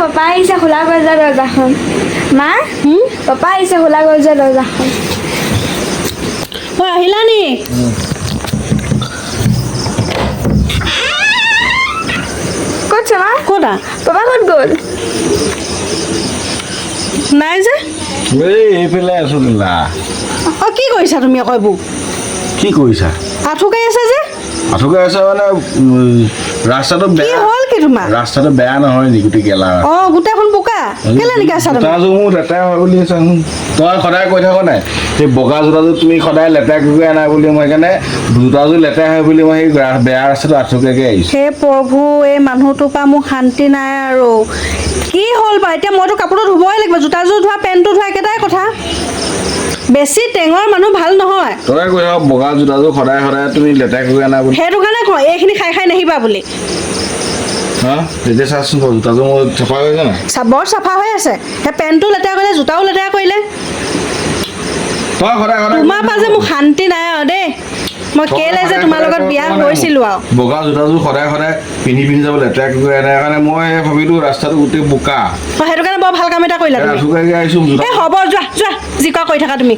papa আহিছে খোলা গৈ যা দৰ্জাখন মা পাপা আহিছে খোলা গৈ যা দৰ্জাখন ঐ আহিলা নি ক'ত মা ক'তা পাপা ক'ত গ'ল নাই যে এইফালে আছো কেলা অ কি কৰিছা তুমি আকৌ এইবোৰ কি কৰিছা আঁঠুকাই আছে যে আঁঠুকাই আছে মানে ৰাস্তাটো কি বেয়া হ'ল কি তোমাৰ ৰাস্তাটো বেয়া নহয় নেকি গোটেই গেলা অ গোটেইখন বোকা কেলে নেকি আছা তুমি জোতাযোৰ মোৰ লেতেৰা হয় বুলি কৈছা তই সদায় কৈ থাক নাই সেই বগা জোতাযোৰ তুমি সদায় লেতেৰা কৰি আনা বুলি মই সেইকাৰণে জোতাযোৰ লেতেৰা হয় বুলি মই সেই বেয়া ৰাস্তাটো আঁঠুকাইকৈ আহিছোঁ হে প্ৰভু এই মানুহটোৰ পৰা মোৰ শান্তি নাই আৰু কি হ'ল বাৰু এতিয়া মইতো কাপোৰটো ধুবই লাগিব জোতাযোৰ ধোৱা পেণ্টটো ধোৱা একেটাই কথা বেছি টেঙৰ মানুহ ভাল নহয় তই কৈ থাক বগা জোতাযোৰ সদায় সদায় তুমি লেতেৰা কৰি আনা বুলি সেইটো কাৰণে কওঁ এইখিনি খাই খাই নাহিবা বুলি হা তেতিয়া চাচোন জোতাযোৰ মোৰ চফা কৰিছে নাই বৰ চাফা হৈ আছে সেই পেণ্টটো লেতেৰা কৰিলে জোতাও লেতেৰা কৰিলে তই সদায় সদায় তোমাৰ পৰা যে মোক শান্তি নাই আৰু দেই মই কেলে যে তোমাৰ লগত বিয়া হৈছিলোঁ আৰু বগা জোতাযোৰ সদায় সদায় পিন্ধি যাব লেতেৰা কৰি আনে কাৰণে মই ভাবিলোঁ ৰাস্তাটো গোটেই বোকা সেইটো কাৰণে বৰ ভাল কাম এটা কৰিলা তুমি আঁঠুকাইকৈ আহিছোঁ এই হ'ব যোৱা যোৱা যি কোৱা কৰি থাকা তুমি